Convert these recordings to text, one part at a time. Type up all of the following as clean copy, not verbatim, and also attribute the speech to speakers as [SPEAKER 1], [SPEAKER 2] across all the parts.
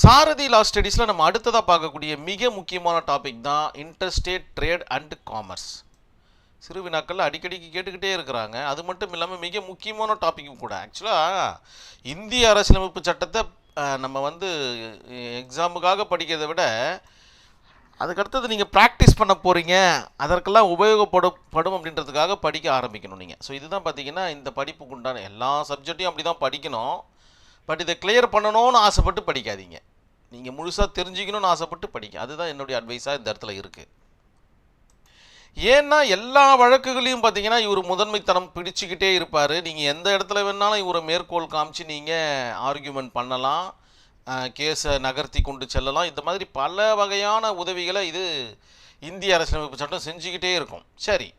[SPEAKER 1] சாரதி லா ஸ்டடீஸில் நம்ம அடுத்ததாக பார்க்கக்கூடிய மிக முக்கியமான டாபிக் தான் இன்டர்ஸ்டேட் ட்ரேட் அண்ட் காமர்ஸ். சிறு வினாக்கள் அடிக்கடிக்கு கேட்டுக்கிட்டே இருக்கிறாங்க. அது மட்டும் இல்லாமல் மிக முக்கியமான டாப்பிக்கும் கூட. ஆக்சுவலாக இந்திய அரசியலமைப்பு சட்டத்தை நம்ம எக்ஸாமுக்காக படிக்கிறதை விட அதுக்கடுத்தது நீங்கள் ப்ராக்டிஸ் பண்ண போகிறீங்க, அதற்கெல்லாம் உபயோகப்படும் அப்படின்றதுக்காக படிக்க ஆரம்பிக்கணும் நீங்கள். ஸோ இதுதான் பார்த்தீங்கன்னா இந்த படிப்புக்கு உண்டான எல்லா சப்ஜெக்டையும் அப்படி தான் படிக்கணும். பட் இதை கிளியர் பண்ணணும்னு ஆசைப்பட்டு படிக்காதீங்க. நீங்கள் முழுசாக தெரிஞ்சுக்கணும்னு ஆசைப்பட்டு படிக்க. அதுதான் என்னுடைய அட்வைஸாக இந்த இடத்துல இருக்குது. ஏன்னா எல்லா வழக்குகளையும் பார்த்தீங்கன்னா இவர் முதன்மைத்தனம் பிடிச்சிக்கிட்டே இருப்பார். நீங்கள் எந்த இடத்துல வேணாலும் இவரை மேற்கோள் காமிச்சு நீங்கள் ஆர்கியூமெண்ட் பண்ணலாம், கேஸை நகர்த்தி கொண்டு செல்லலாம். இந்த மாதிரி பல வகையான உதவிகளை இது இந்திய அரசியலமைப்பு சட்டம் செஞ்சுக்கிட்டே இருக்கும். சரி,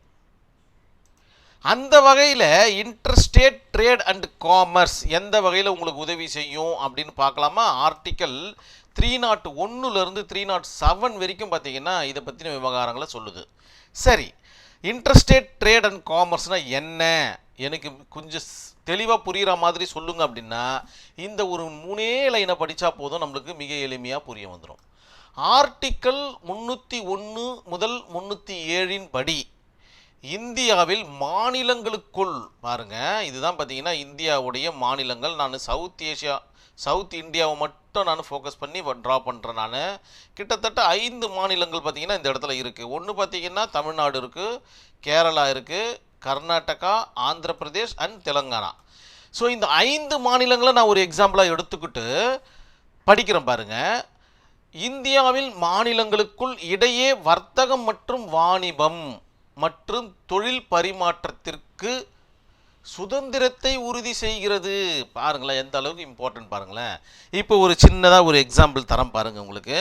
[SPEAKER 1] அந்த வகையில் இன்டர்ஸ்டேட் ட்ரேட் அண்ட் காமர்ஸ் எந்த வகையில் உங்களுக்கு உதவி செய்யும் அப்படின்னு பார்க்கலாமா? ஆர்டிக்கல் 301 307 வரைக்கும் பார்த்தீங்கன்னா இதை பற்றின விவகாரங்களை சொல்லுது. சரி, இன்டர்ஸ்டேட் ட்ரேட் அண்ட் காமர்ஸ்னால் என்ன, எனக்கு கொஞ்சம் தெளிவாக புரிகிற மாதிரி சொல்லுங்க அப்படின்னா இந்த ஒரு 3 லைனை படித்தா போதும், நம்மளுக்கு மிக எளிமையாக புரிய வந்துடும். ஆர்டிக்கல் 301 முதல் 307 படி இந்தியாவில் மாநிலங்களுக்குள் பாருங்க, இதுதான் பார்த்தீங்கன்னா இந்தியாவுடைய மாநிலங்கள். நான் சவுத் இந்தியாவை மட்டும் நான் ஃபோக்கஸ் பண்ணி ட்ரா பண்ணுறேன். நான் கிட்டத்தட்ட 5 மாநிலங்கள் பார்த்தீங்கன்னா இந்த இடத்துல இருக்குது. ஒன்று பார்த்தீங்கன்னா தமிழ்நாடு இருக்குது, கேரளா இருக்குது, கர்நாடகா, ஆந்திர பிரதேஷ் அண்ட் தெலுங்கானா. ஸோ இந்த 5 மாநிலங்களை நான் ஒரு எக்ஸாம்பிளாக எடுத்துக்கிட்டு படிக்கிறேன் பாருங்கள். இந்தியாவில் மாநிலங்களுக்குள் இடையே வர்த்தகம் மற்றும் வாணிபம் மற்றும் தொழில் பரிமாற்றத்திற்கு சுதந்திரத்தை உறுதி செய்கிறது. பாருங்களேன் எந்த அளவுக்கு இம்பார்ட்டன்ட் பாருங்களேன். இப்போ ஒரு சின்னதாக ஒரு எக்ஸாம்பிள் தரம் பாருங்கள் உங்களுக்கு.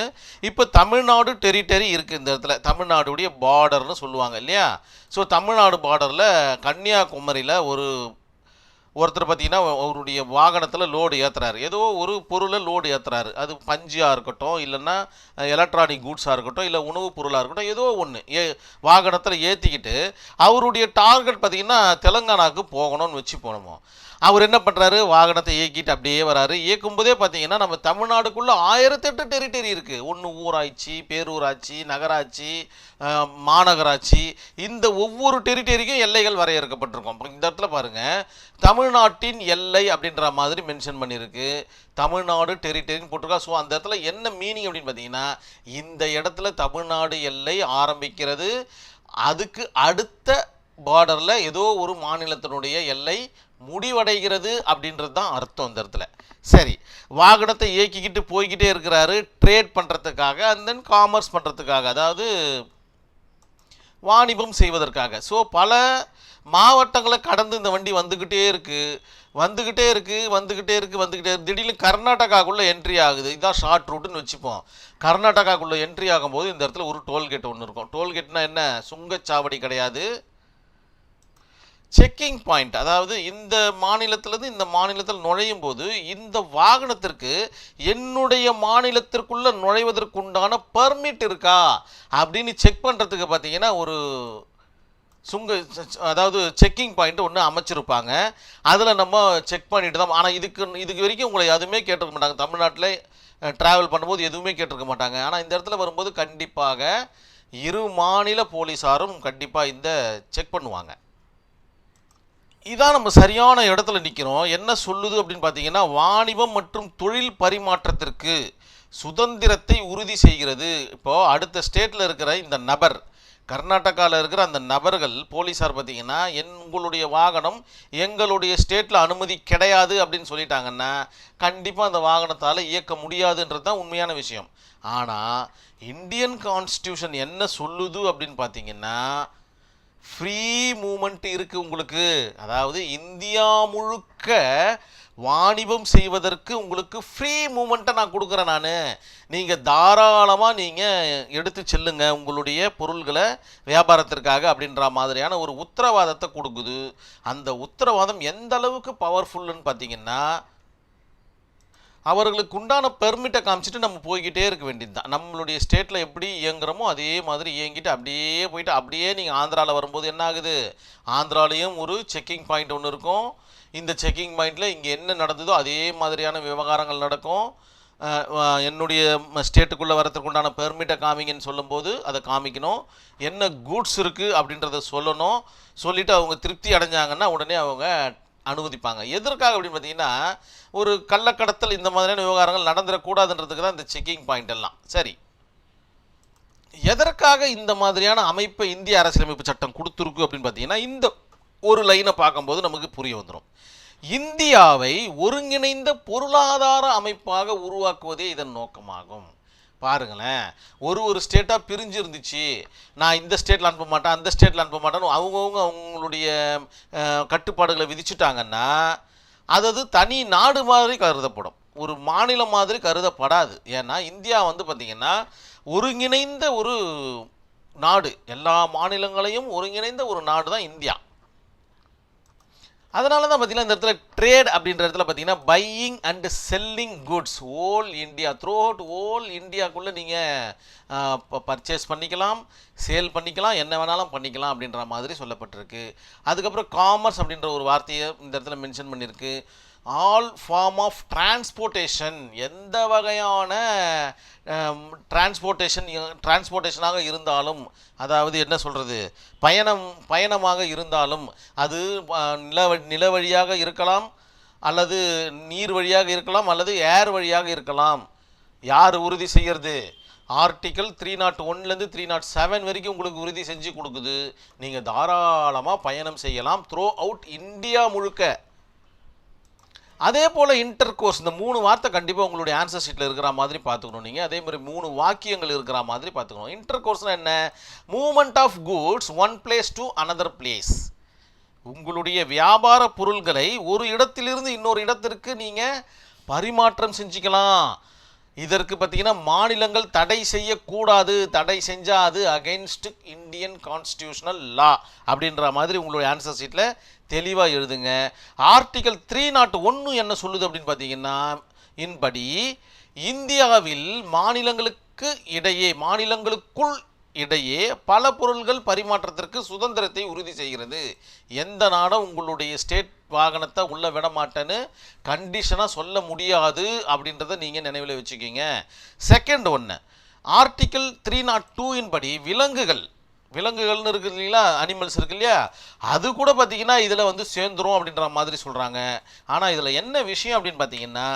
[SPEAKER 1] இப்போ தமிழ்நாடு டெரிட்டரி இருக்குது. இந்த இடத்துல தமிழ்நாடுடைய பார்டர்னு சொல்லுவாங்க இல்லையா? ஸோ தமிழ்நாடு பார்டரில் கன்னியாகுமரியில் ஒருத்தர் பார்த்தீங்கன்னா அவருடைய வாகனத்தில் லோடு ஏற்றுறாரு, ஏதோ ஒரு பொருளை லோடு ஏற்றுறாரு. அது பஞ்சியாக இருக்கட்டும், இல்லைன்னா எலக்ட்ரானிக் கூட்ஸாக இருக்கட்டும், இல்லை உணவுப் பொருளாக இருக்கட்டும், ஏதோ ஒன்று வாகனத்தில் ஏற்றிக்கிட்டு அவருடைய டார்கெட் பார்த்தீங்கன்னா தெலுங்கானாவுக்கு போகணும்னு வச்சு போனோமோ. அவர் என்ன பண்ணுறாரு, வாகனத்தை இயக்கிட்டு அப்படியே வராரு. இயக்கும்போதே பார்த்தீங்கன்னா நம்ம தமிழ்நாடுக்குள்ளே 1008 டெரிட்டரி இருக்குது. ஒன்று ஊராட்சி, பேரூராட்சி, நகராட்சி, மாநகராட்சி, இந்த ஒவ்வொரு டெரிட்டரிக்கும் எல்லைகள் வரையறுக்கப்பட்டிருக்கும். இந்த இடத்துல பாருங்கள், தமிழ்நாட்டின் எல்லை அப்படின்ற மாதிரி மென்ஷன் பண்ணியிருக்கு, தமிழ்நாடு டெரிட்டரின்னு போட்டிருக்கா. ஸோ அந்த இடத்துல என்ன மீனிங் அப்படின்னு பார்த்தீங்கன்னா இந்த இடத்துல தமிழ்நாடு எல்லை ஆரம்பிக்கிறது, அதுக்கு அடுத்த பார்டரில் ஏதோ ஒரு மாநிலத்தினுடைய எல்லை முடிவடைகிறது அப்படின்றது தான் அர்த்தம் இந்த இடத்துல. சரி, வாகனத்தை இயக்கிக்கிட்டு போய்கிட்டே இருக்கிறாரு ட்ரேட் பண்ணுறதுக்காக, அண்ட் தென் காமர்ஸ் பண்ணுறதுக்காக, அதாவது வாணிபம் செய்வதற்காக. ஸோ பல மாவட்டங்களை கடந்து இந்த வண்டி வந்துக்கிட்டே இருக்குது. திடீர்னு கர்நாடகாக்குள்ளே என்ட்ரி ஆகுது. இதுதான் ஷார்ட் ரூட்டுன்னு வச்சுப்போம். கர்நாடகாக்குள்ளே என்ட்ரி ஆகும்போது இந்த இடத்துல ஒரு டோல்கேட் ஒன்று இருக்கும். டோல்கேட்னா என்ன, சுங்கச்சாவடி கிடையாது, செக்கிங் பாயிண்ட். அதாவது இந்த மாநிலத்திலேருந்து இந்த மாநிலத்தில் நுழையும் போது இந்த வாகனத்திற்கு என்னுடைய மாநிலத்திற்குள்ளே நுழைவதற்குண்டான பர்மிட் இருக்கா அப்படின்னு செக் பண்ணுறதுக்கு பார்த்தீங்கன்னா ஒரு அதாவது செக்கிங் பாயிண்ட் ஒன்று அமைச்சிருப்பாங்க. அதில் நம்ம செக் பண்ணிட்டு தான். ஆனால் இதுக்கு வரைக்கும் உங்களை எதுவுமே கேட்டிருக்க மாட்டாங்க. தமிழ்நாட்டில் ட்ராவல் பண்ணும்போது எதுவுமே கேட்டிருக்க மாட்டாங்க. ஆனால் இந்த இடத்துல வரும்போது கண்டிப்பாக 2 மாநில போலீஸாரும் கண்டிப்பாக இந்த செக் பண்ணுவாங்க. இதான் நம்ம சரியான இடத்துல நிற்கிறோம். என்ன சொல்லுது அப்படின்னு பார்த்தீங்கன்னா வாணிபம் மற்றும் தொழில் பரிமாற்றத்திற்கு சுதந்திரத்தை உறுதி செய்கிறது. இப்போது அடுத்த ஸ்டேட்டில் இருக்கிற இந்த நபர், கர்நாடகாவில் இருக்கிற அந்த நபர்கள் போலீஸார் பார்த்தீங்கன்னா உங்களுடைய வாகனம் எங்களுடைய ஸ்டேட்டில் அனுமதி கிடையாது அப்படின்னு சொல்லிட்டாங்கன்னா கண்டிப்பாக அந்த வாகனத்தால் இயக்க முடியாதுன்றது தான் உண்மையான விஷயம். ஆனால் இந்தியன் கான்ஸ்டியூஷன் என்ன சொல்லுது அப்படின்னு பார்த்தீங்கன்னா ஃப்ரீ மூமெண்ட் இருக்குது உங்களுக்கு. அதாவது இந்தியா முழுக்க வாணிபம் செய்வதற்கு உங்களுக்கு ஃப்ரீ மூமெண்ட்டை நான் கொடுக்குறேன். நீங்கள் தாராளமாக நீங்கள் எடுத்து செல்லுங்க உங்களுடைய பொருள்களை வியாபாரத்திற்காக அப்படின்ற மாதிரியான ஒரு உத்தரவாதத்தை கொடுக்குது. அந்த உத்தரவாதம் எந்த அளவுக்கு பவர்ஃபுல்லுன்னு பார்த்தீங்கன்னா அவர்களுக்கு உண்டான பெர்மிட்டை காமிச்சிட்டு நம்ம போய்கிட்டே இருக்க வேண்டியது தான். நம்மளுடைய ஸ்டேட்டில் எப்படி இயங்குறோமோ அதே மாதிரி இயங்கிட்டு அப்படியே போயிட்டு அப்படியே நீங்கள் ஆந்திராவில் வரும்போது என்ன ஆகுது, ஆந்திராலேயும் ஒரு செக்கிங் பாயிண்ட் ஒன்று இருக்கும். இந்த செக்கிங் பாயிண்டில் இங்கே என்ன நடந்ததோ அதே மாதிரியான விவகாரங்கள் நடக்கும். என்னுடைய ஸ்டேட்டுக்குள்ளே வரத்துக்கு உண்டான பெர்மிட்டை காமிங்கன்னு சொல்லும்போது அதை காமிக்கணும், என்ன கூட்ஸ் இருக்குது அப்படின்றத சொல்லணும். சொல்லிவிட்டு அவங்க திருப்தி அடைஞ்சாங்கன்னா உடனே அவங்க அனுமதிப்பாங்க. எதற்காக அப்படின்னு பார்த்தீங்கன்னா, ஒரு கள்ளக்கடத்தல் இந்த மாதிரியான விவகாரங்கள் நடந்துடக்கூடாதுன்றதுக்கு தான் இந்த செக்கிங் பாயிண்ட் எல்லாம். சரி, எதற்காக இந்த மாதிரியான அமைப்பை இந்திய அரசியலமைப்பு சட்டம் கொடுத்துருக்கு அப்படின்னு பார்த்தீங்கன்னா, இந்த ஒரு லைனை பார்க்கும்போது நமக்கு புரிய வந்துடும். இந்தியாவை ஒருங்கிணைந்த பொருளாதார அமைப்பாக உருவாக்குவதே இதன் நோக்கமாகும். பாருங்களேன், ஒரு ஸ்டேட்டாக பிரிஞ்சு இருந்துச்சு, நான் இந்த ஸ்டேட்டில் அனுப்ப மாட்டேன் அந்த ஸ்டேட்டில் அனுப்ப மாட்டேன்னு அவங்களுடைய கட்டுப்பாடுகளை விதிச்சுட்டாங்கன்னா அது தனி நாடு மாதிரி கருதப்படும், ஒரு மாநிலம் மாதிரி கருதப்படாது. ஏன்னா இந்தியா வந்து பார்த்திங்கன்னா ஒருங்கிணைந்த ஒரு நாடு, எல்லா மாநிலங்களையும் ஒருங்கிணைந்த ஒரு நாடு தான் இந்தியா. அதனால தான் பார்த்தீங்கன்னா இந்த இடத்துல ட்ரேட் அப்படின்ற இடத்துல பார்த்தீங்கன்னா buying and selling goods all India, throughout all இந்தியாவுக்குள்ளே நீங்கள் பர்ச்சேஸ் பண்ணிக்கலாம், சேல் பண்ணிக்கலாம், என்ன வேணாலும் பண்ணிக்கலாம் அப்படின்ற மாதிரி சொல்லப்பட்டிருக்கு. அதுக்கப்புறம் காமர்ஸ் அப்படின்ற ஒரு வார்த்தையை இந்த இடத்துல மென்ஷன் பண்ணியிருக்கு. ஆல் ஃபார்ம் ஆஃப் டிரான்ஸ்போர்ட்டேஷன், எந்த வகையான டிரான்ஸ்போர்ட்டேஷனாக இருந்தாலும், அதாவது என்ன சொல்கிறது, பயணமாக இருந்தாலும் அது நில வழியாக இருக்கலாம், அல்லது நீர் வழியாக இருக்கலாம், அல்லது ஏர் வழியாக இருக்கலாம். யார் உறுதி செய்கிறது? ஆர்டிக்கல் 301லேருந்து 307 வரைக்கும் உங்களுக்கு உறுதி செஞ்சு கொடுக்குது. நீங்கள் தாராளமாக பயணம் செய்யலாம் த்ரூ அவுட் இந்தியா முழுக்க. அதே போல் இன்டர் கோர்ஸ், இந்த 3 வார்த்தை கண்டிப்பாக உங்களுடைய ஆன்சர் ஷீட்டில் இருக்கிற மாதிரி பார்த்துக்கணும். நீங்கள் அதே மாதிரி 3 வாக்கியங்கள் இருக்கிற மாதிரி பார்த்துக்கணும். இன்டர் கோர்ஸ்னால் என்ன? Movement of goods one place to another place. உங்களுடைய வியாபார பொருள்களை ஒரு இடத்திலிருந்து இன்னொரு இடத்திற்கு நீங்கள் பரிமாற்றம் செஞ்சுக்கலாம். இதற்கு பார்த்தீங்கன்னா மாநிலங்கள் தடை செய்யக்கூடாது, தடை செஞ்சால் அது அகைன்ஸ்ட் இந்தியன் கான்ஸ்டியூஷனல் லா அப்படின்ற மாதிரி உங்களுடைய ஆன்சர் ஷீட்டில் தெளிவாக எழுதுங்க. ஆர்டிகல் 301 என்ன சொல்லுது அப்படின்னு பார்த்தீங்கன்னா, இன்படி இந்தியாவில் மாநிலங்களுக்குள் இடையே பல பொருள்கள் பரிமாற்றத்திற்கு சுதந்திரத்தை உறுதி செய்கிறது. எந்த நாடும் உங்களுடைய ஸ்டேட் வாகனத்தை உள்ளே விட மாட்டேன்னு கண்டிஷனாக சொல்ல முடியாது அப்படின்றத நீங்கள் நினைவில் வச்சுக்கிங்க. செகண்ட் ஒன்று, ஆர்டிக்கல் 302 படி விலங்குகள்னு இருக்குது இல்லைங்களா, அனிமல்ஸ் இருக்கு இல்லையா, அது கூட பார்த்திங்கன்னா இதில் வந்து சேர்ந்துரும் அப்படின்ற மாதிரி சொல்கிறாங்க. ஆனால் இதில் என்ன விஷயம் அப்படின்னு பார்த்தீங்கன்னா,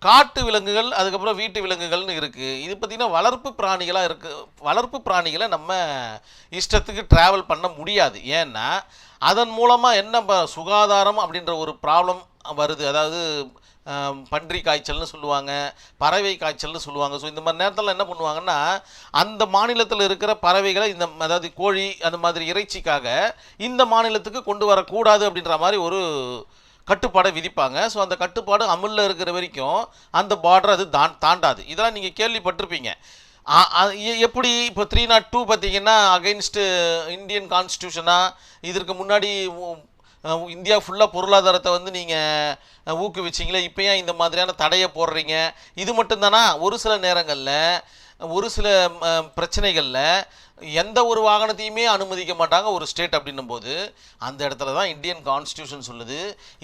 [SPEAKER 1] காட்டு விலங்குகள் அதுக்கப்புறம் வீட்டு விலங்குகள்னு இருக்குது. இது பார்த்திங்கன்னா வளர்ப்பு பிராணிகளை நம்ம இஷ்டத்துக்கு ட்ராவல் பண்ண முடியாது. ஏன்னா அதன் மூலமாக என்ன சுகாதாரம் அப்படின்ற ஒரு ப்ராப்ளம் வருது. அதாவது பன்றி காய்ச்சல்னு சொல்லுவாங்க, பறவை காய்ச்சல்னு சொல்லுவாங்க. ஸோ இந்த மாதிரி நேரத்தில் என்ன பண்ணுவாங்கன்னா, அந்த மாநிலத்தில் இருக்கிற பறவைகளை அதாவது கோழி அந்த மாதிரி இறைச்சிக்காக இந்த மாநிலத்துக்கு கொண்டு வரக்கூடாது அப்படின்ற மாதிரி ஒரு கட்டுப்பாடை விதிப்பாங்க. ஸோ அந்த கட்டுப்பாடு அமுலில் இருக்கிற வரைக்கும் அந்த பார்டர் அது தாண்டாது. இதெல்லாம் நீங்கள் கேள்விப்பட்டிருப்பீங்க. எப்படி இப்போ 302 பார்த்தீங்கன்னா அகைன்ஸ்டு இந்தியன் கான்ஸ்டியூஷனாக, இதற்கு முன்னாடி இந்தியா ஃபுல்லாக பொருளாதாரத்தை வந்து நீங்கள் ஊக்குவிச்சிங்களே, இப்போ ஏன் இந்த மாதிரியான தடையை போடுறீங்க? இது மட்டும்தானா? ஒரு சில நேரங்களில் ஒரு சில பிரச்சனைகளில் எந்த ஒரு வாகனத்தையுமே அனுமதிக்க மாட்டாங்க ஒரு ஸ்டேட் அப்படின்னும் போது, அந்த இடத்துல தான் இந்தியன் கான்ஸ்டியூஷன் சொல்லுது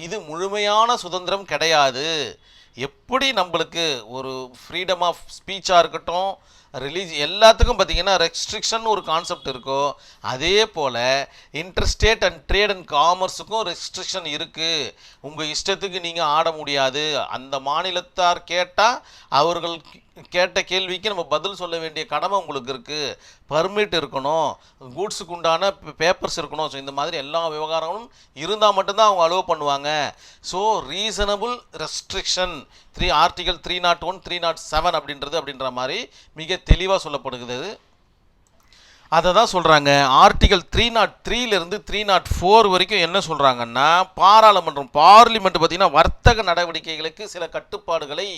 [SPEAKER 1] இது முழுமையான சுதந்திரம் கிடையாது. எப்படி நம்மளுக்கு ஒரு ஃப்ரீடம் ஆஃப் ஸ்பீச்சாக இருக்கட்டும், எல்லாத்துக்கும் பார்த்திங்கன்னா ரெஸ்ட்ரிக்ஷன் ஒரு கான்செப்ட் இருக்கோ, அதே போல் இன்டர்ஸ்டேட் அண்ட் ட்ரேட் அண்ட் காமர்ஸுக்கும் ரெஸ்ட்ரிக்ஷன் இருக்குது. உங்கள் இஷ்டத்துக்கு நீங்கள் ஆட முடியாது. அந்த மாநிலத்தார் கேட்டால் அவர்கள் கேட்ட கேள்விக்கு நம்ம பதில் சொல்ல வேண்டிய கடமை உங்களுக்கு இருக்குது. பர்மிட் இருக்கணும், கூட்ஸுக்கு உண்டான பேப்பர்ஸ் இருக்கணும். ஸோ இந்த மாதிரி எல்லா விவகாரங்களும் இருந்தால் மட்டும்தான் அவங்க அலோவ் பண்ணுவாங்க. ஸோ ரீசனபிள் ரெஸ்ட்ரிக்ஷன் ஆர்டிகல் 301 307 அப்படின்ற மாதிரி மிக தெளிவாக சொல்லப்படுகிறது. அதை தான் சொல்கிறாங்க. ஆர்டிகல் 303லேருந்து 304 வரைக்கும் என்ன சொல்கிறாங்கன்னா, பார்லிமெண்ட் பார்த்திங்கன்னா வர்த்தக நடவடிக்கைகளுக்கு சில கட்டுப்பாடுகளை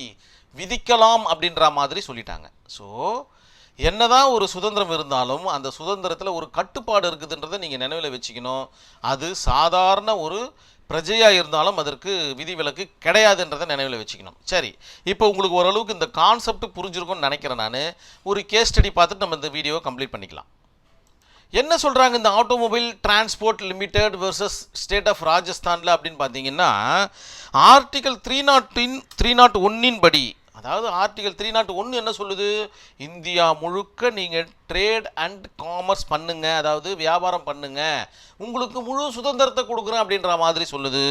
[SPEAKER 1] விதிக்கலாம் அப்படின்ற மாதிரி சொல்லிட்டாங்க. ஸோ என்னதான் ஒரு சுதந்திரம் இருந்தாலும் அந்த சுதந்திரத்தில் ஒரு கட்டுப்பாடு இருக்குதுன்றதை நீங்கள் நினைவில் வச்சுக்கணும். அது சாதாரண ஒரு பிரஜையாக இருந்தாலும் அதற்கு விதிவிலக்கு கிடையாதுன்றதை நினைவில் வச்சுக்கணும். சரி, இப்போ உங்களுக்கு ஓரளவுக்கு இந்த கான்செப்ட் புரிஞ்சிருக்கும்னு நினைக்கிறேன். நான் ஒரு கேஸ் ஸ்டடி பார்த்துட்டு நம்ம இந்த வீடியோவை கம்ப்ளீட் பண்ணிக்கலாம். என்ன சொல்கிறாங்க இந்த automobile transport limited versus state of ராஜஸ்தானில் அப்படின்னு பார்த்தீங்கன்னா, ஆர்டிகல் 301 படி அதாவது ஆர்டிகல் 301 என்ன சொல்லுது? இந்தியா முழுக்க நீங்கள் ட்ரேட் அண்ட் காமர்ஸ் பண்ணுங்க, அதாவது வியாபாரம் பண்ணுங்க, உங்களுக்கு முழு சுதந்திரத்தை கொடுக்குறேன் அப்படின்ற மாதிரி சொல்லுது.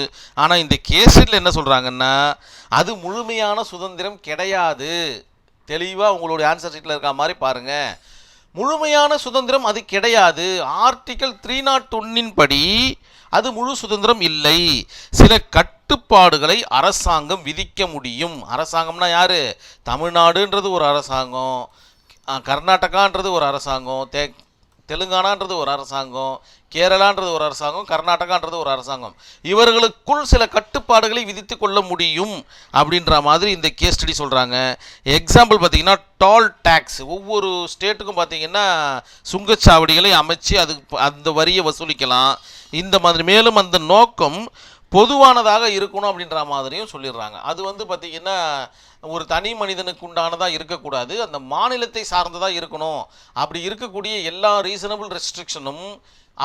[SPEAKER 1] ஆனால் இந்த கேஸில் என்ன சொல்கிறாங்கன்னா, அது முழுமையான சுதந்திரம் கிடையாது. தெளிவாக உங்களுடைய ஆன்சர் ஷீட்டில் இருக்க மாதிரி பாருங்கள். முழுமையான சுதந்திரம் அது கிடையாது. ஆர்டிகல் 301 படி அது முழு சுதந்திரம் இல்லை. சில கட்டுப்பாடுகளை அரசாங்கம் விதிக்க முடியும். அரசாங்கம்னா யாரு? தமிழ்நாடுன்றது ஒரு அரசாங்கம், கர்நாடகான்றது ஒரு அரசாங்கம், தெலுங்கானான்றது ஒரு அரசாங்கம், கேரளான்றது ஒரு அரசாங்கம், கர்நாடகான்றது ஒரு அரசாங்கம். இவர்களுக்குள் சில கட்டுப்பாடுகளை விதித்து கொள்ள முடியும் அப்படின்ற மாதிரி இந்த கேஸ் ஸ்டடி சொல்கிறாங்க. எக்ஸாம்பிள் பார்த்தீங்கன்னா டோல் டேக்ஸ். ஒவ்வொரு ஸ்டேட்டுக்கும் பார்த்தீங்கன்னா சுங்கச்சாவடிகளை அமைச்சு அந்த வரியை வசூலிக்கலாம். இந்த மாதிரி மேலும் அந்த நோக்கம் பொதுவானதாக இருக்கணும் அப்படின்ற மாதிரியும் சொல்லிடுறாங்க. அது பார்த்திங்கன்னா ஒரு தனி மனிதனுக்கு உண்டானதாக இருக்கக்கூடாது, அந்த மாநிலத்தை சார்ந்ததாக இருக்கணும். அப்படி இருக்கக்கூடிய எல்லா ரீசனபிள் ரெஸ்ட்ரிக்ஷனும்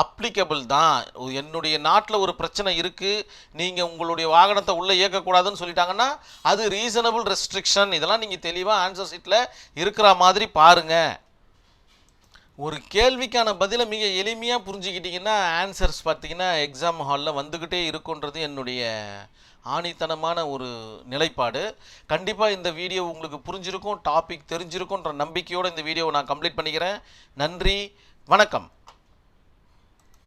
[SPEAKER 1] அப்ளிகபிள் தான். என்னுடைய நாட்டில் ஒரு பிரச்சனை இருக்குது, நீங்கள் உங்களுடைய வாகனத்தை உள்ளே இயக்கக்கூடாதுன்னு சொல்லிட்டாங்கன்னா அது ரீசனபிள் ரெஸ்ட்ரிக்ஷன். இதெல்லாம் நீங்கள் தெளிவாக ஆன்சர் ஷீட்டில் இருக்கிற மாதிரி பாருங்கள். ஒரு கேள்விக்கான பதிலை மிக எளிமையாக புரிஞ்சுக்கிட்டிங்கன்னா ஆன்சர்ஸ் பார்த்திங்கன்னா எக்ஸாம் ஹாலில் வந்துக்கிட்டே இருக்குன்றது என்னுடைய ஆணித்தனமான ஒரு நிலைப்பாடு. கண்டிப்பாக இந்த வீடியோ உங்களுக்கு புரிஞ்சிருக்கும், டாபிக் தெரிஞ்சிருக்குன்ற நம்பிக்கையோடு இந்த வீடியோவை நான் கம்ப்ளீட் பண்ணிக்கிறேன். நன்றி, வணக்கம்.